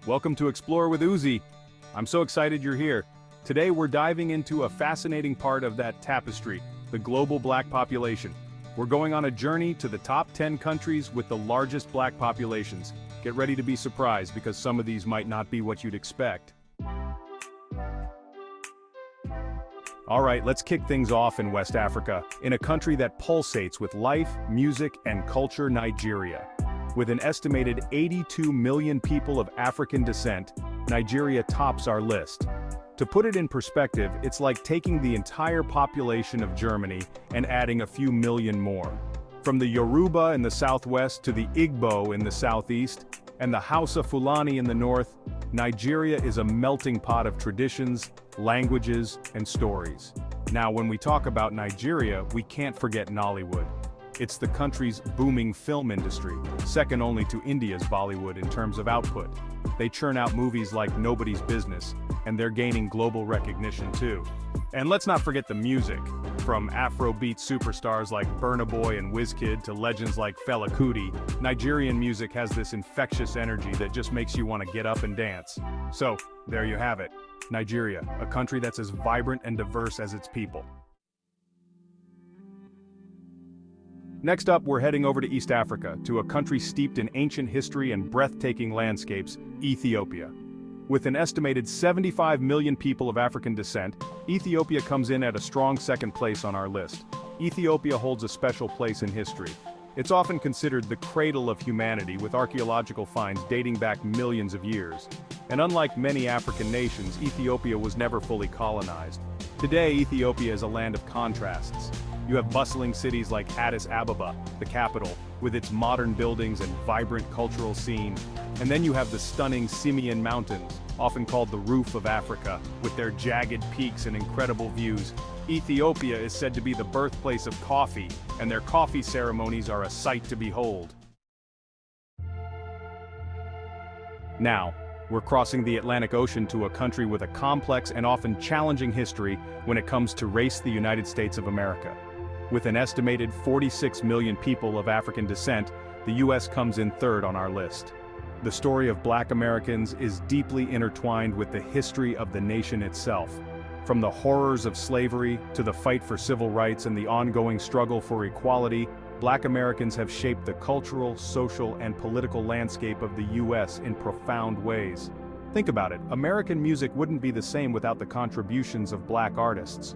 Welcome to Explore with Ouzi. I'm so excited you're here. Today we're diving into a fascinating part of that tapestry, the global black population. We're going on a journey to the top 10 countries with the largest black populations. Get ready to be surprised because some of these might not be what you'd expect. Alright, let's kick things off in West Africa, in a country that pulsates with life, music, and culture, Nigeria. With an estimated 82 million people of African descent, Nigeria tops our list. To put it in perspective, it's like taking the entire population of Germany and adding a few million more. From the Yoruba in the southwest to the Igbo in the southeast, and the Hausa Fulani in the north, Nigeria is a melting pot of traditions, languages, and stories. Now, when we talk about Nigeria, we can't forget Nollywood. It's the country's booming film industry, second only to India's Bollywood in terms of output. They churn out movies like Nobody's Business, and they're gaining global recognition too. And let's not forget the music. From Afrobeat superstars like Burna Boy and Wizkid to legends like Fela Kuti, Nigerian music has this infectious energy that just makes you want to get up and dance. So, there you have it. Nigeria, a country that's as vibrant and diverse as its people. Next up, we're heading over to East Africa, to a country steeped in ancient history and breathtaking landscapes, Ethiopia. With an estimated 75 million people of African descent, Ethiopia comes in at a strong second place on our list. Ethiopia holds a special place in history. It's often considered the cradle of humanity, with archaeological finds dating back millions of years. And unlike many African nations, Ethiopia was never fully colonized. Today, Ethiopia is a land of contrasts. You have bustling cities like Addis Ababa, the capital, with its modern buildings and vibrant cultural scene. And then you have the stunning Simien Mountains, often called the roof of Africa, with their jagged peaks and incredible views. Ethiopia is said to be the birthplace of coffee, and their coffee ceremonies are a sight to behold. Now, we're crossing the Atlantic Ocean to a country with a complex and often challenging history when it comes to race, the United States of America. With an estimated 46 million people of African descent, the U.S. comes in third on our list. The story of Black Americans is deeply intertwined with the history of the nation itself. From the horrors of slavery to the fight for civil rights and the ongoing struggle for equality, Black Americans have shaped the cultural, social, and political landscape of the U.S. in profound ways. Think about it, American music wouldn't be the same without the contributions of Black artists.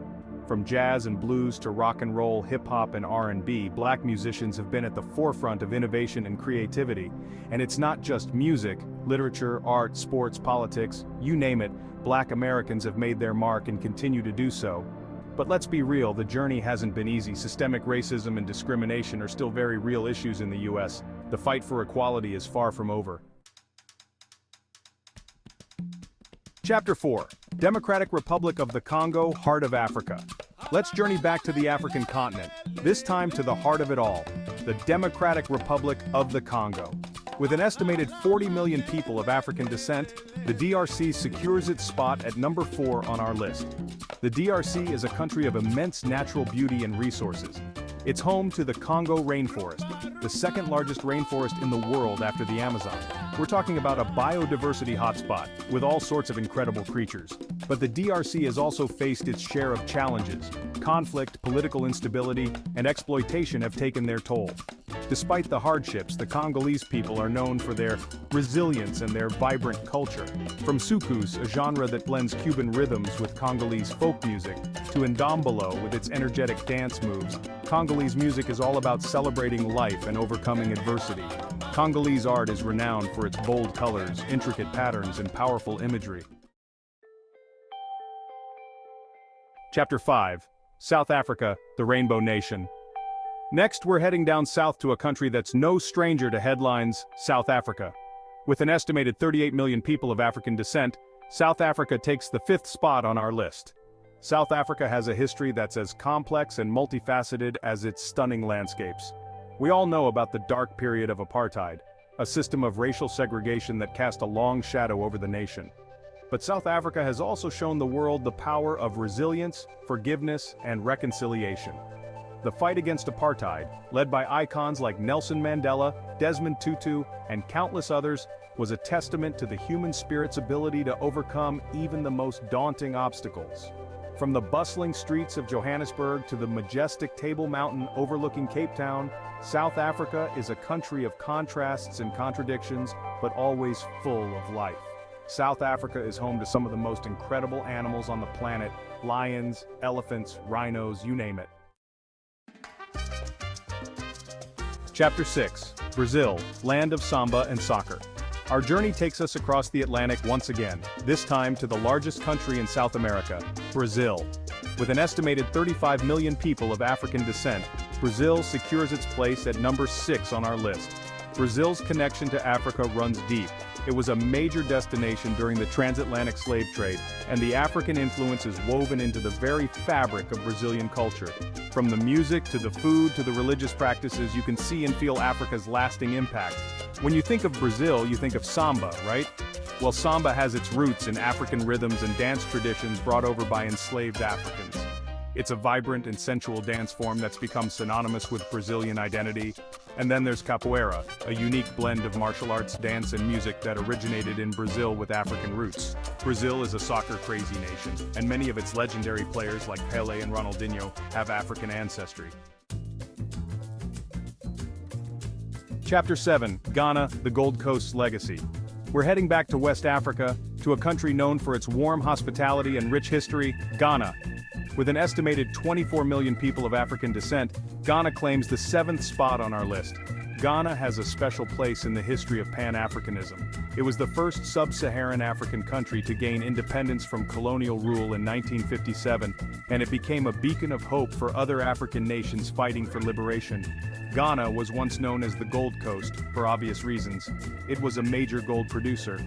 From jazz and blues to rock and roll, hip-hop and R&B, Black musicians have been at the forefront of innovation and creativity. And it's not just music, literature, art, sports, politics, you name it, Black Americans have made their mark and continue to do so. But let's be real, the journey hasn't been easy. Systemic racism and discrimination are still very real issues in the U.S. The fight for equality is far from over. Chapter 4. Democratic Republic of the Congo, Heart of Africa. Let's journey back to the African continent, this time to the heart of it all, the Democratic Republic of the Congo. With an estimated 40 million people of African descent, the DRC secures its spot at number 4 on our list. The DRC is a country of immense natural beauty and resources. It's home to the Congo rainforest, the second largest rainforest in the world after the Amazon. We're talking about a biodiversity hotspot, with all sorts of incredible creatures. But the DRC has also faced its share of challenges. Conflict, political instability, and exploitation have taken their toll. Despite the hardships, the Congolese people are known for their resilience and their vibrant culture. From soukous, a genre that blends Cuban rhythms with Congolese folk music, to ndombolo with its energetic dance moves, Congolese music is all about celebrating life and overcoming adversity. Congolese art is renowned for its bold colors, intricate patterns, and powerful imagery. Chapter 5. South Africa, the Rainbow Nation. Next, we're heading down south to a country that's no stranger to headlines, South Africa. With an estimated 38 million people of African descent, South Africa takes the 5th spot on our list. South Africa has a history that's as complex and multifaceted as its stunning landscapes. We all know about the dark period of apartheid, a system of racial segregation that cast a long shadow over the nation. But South Africa has also shown the world the power of resilience, forgiveness, and reconciliation. The fight against apartheid, led by icons like Nelson Mandela, Desmond Tutu, and countless others, was a testament to the human spirit's ability to overcome even the most daunting obstacles. From the bustling streets of Johannesburg to the majestic Table Mountain overlooking Cape Town, South Africa is a country of contrasts and contradictions, but always full of life. South Africa is home to some of the most incredible animals on the planet: lions, elephants, rhinos, you name it. Chapter 6. Brazil, land of samba and soccer. Our journey takes us across the Atlantic once again, this time to the largest country in South America, Brazil. With an estimated 35 million people of African descent, Brazil secures its place at number 6 on our list. Brazil's connection to Africa runs deep. It was a major destination during the transatlantic slave trade, and the African influence is woven into the very fabric of Brazilian culture. From the music to the food to the religious practices, you can see and feel Africa's lasting impact. When you think of Brazil, you think of samba, right? Well, samba has its roots in African rhythms and dance traditions brought over by enslaved Africans. It's a vibrant and sensual dance form that's become synonymous with Brazilian identity. And then there's capoeira, a unique blend of martial arts, dance, and music that originated in Brazil with African roots. Brazil is a soccer-crazy nation, and many of its legendary players like Pelé and Ronaldinho have African ancestry. Chapter 7. Ghana, the Gold Coast's legacy. We're heading back to West Africa, to a country known for its warm hospitality and rich history, Ghana. With an estimated 24 million people of African descent, Ghana claims the 7th spot on our list. Ghana has a special place in the history of Pan-Africanism. It was the first sub-Saharan African country to gain independence from colonial rule in 1957, and it became a beacon of hope for other African nations fighting for liberation. Ghana was once known as the Gold Coast, for obvious reasons. It was a major gold producer.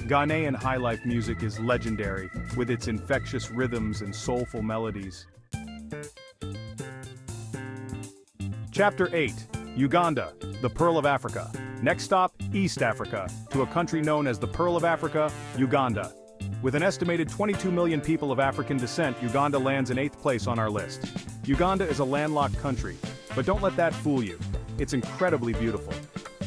Ghanaian highlife music is legendary, with its infectious rhythms and soulful melodies. Chapter 8. Uganda, the Pearl of Africa. Next stop, East Africa, to a country known as the Pearl of Africa, Uganda. With an estimated 22 million people of African descent, Uganda lands in 8th place on our list. Uganda is a landlocked country, but don't let that fool you. It's incredibly beautiful.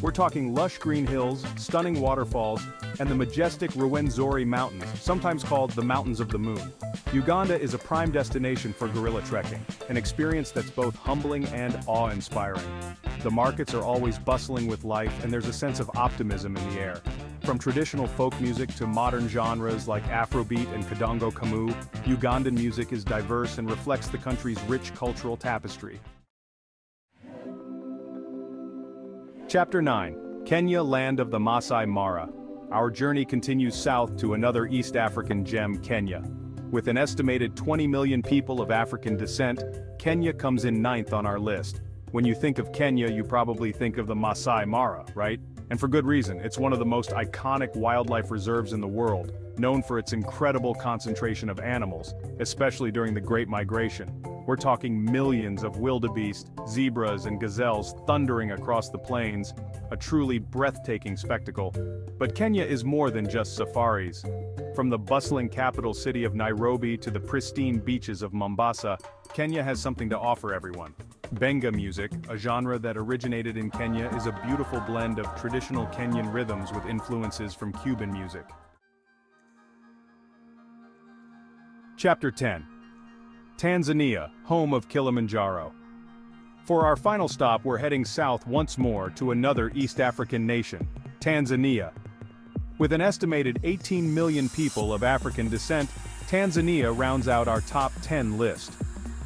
We're talking lush green hills, stunning waterfalls, and the majestic Rwenzori Mountains, sometimes called the Mountains of the Moon. Uganda is a prime destination for gorilla trekking, an experience that's both humbling and awe-inspiring. The markets are always bustling with life, and there's a sense of optimism in the air. From traditional folk music to modern genres like Afrobeat and Kadongo Kamu, Ugandan music is diverse and reflects the country's rich cultural tapestry. Chapter 9. Kenya, land of the Maasai Mara. Our journey continues south to another East African gem, Kenya. With an estimated 20 million people of African descent, Kenya comes in 9th on our list. When you think of Kenya, you probably think of the Maasai Mara, right? And for good reason. It's one of the most iconic wildlife reserves in the world, known for its incredible concentration of animals, especially during the Great Migration. We're talking millions of wildebeest, zebras, and gazelles thundering across the plains, a truly breathtaking spectacle. But Kenya is more than just safaris. From the bustling capital city of Nairobi to the pristine beaches of Mombasa, Kenya has something to offer everyone. Benga music, a genre that originated in Kenya, is a beautiful blend of traditional Kenyan rhythms with influences from Cuban music. Chapter 10. Tanzania, home of Kilimanjaro. For our final stop, we're heading south once more to another East African nation, Tanzania. With an estimated 18 million people of African descent, Tanzania rounds out our top 10 list.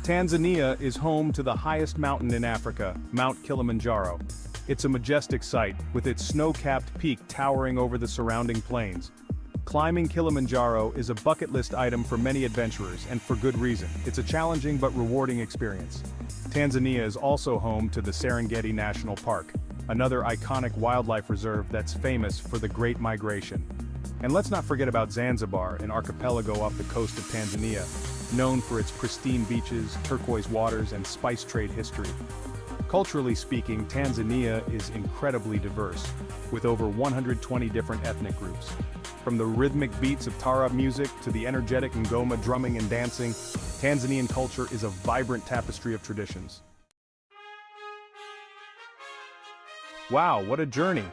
Tanzania is home to the highest mountain in Africa, Mount Kilimanjaro. It's a majestic sight, with its snow-capped peak towering over the surrounding plains. Climbing Kilimanjaro is a bucket list item for many adventurers, and for good reason. It's a challenging but rewarding experience. Tanzania is also home to the Serengeti National Park, another iconic wildlife reserve that's famous for the Great Migration. And let's not forget about Zanzibar, an archipelago off the coast of Tanzania, known for its pristine beaches, turquoise waters, and spice trade history. Culturally speaking, Tanzania is incredibly diverse, with over 120 different ethnic groups. From the rhythmic beats of taarab music to the energetic ngoma drumming and dancing, Tanzanian culture is a vibrant tapestry of traditions. Wow, what a journey!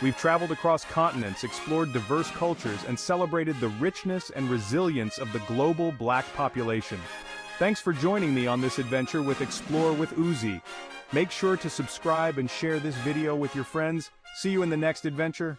We've traveled across continents, explored diverse cultures, and celebrated the richness and resilience of the global Black population. Thanks for joining me on this adventure with Explore with Ouzi. Make sure to subscribe and share this video with your friends. See you in the next adventure.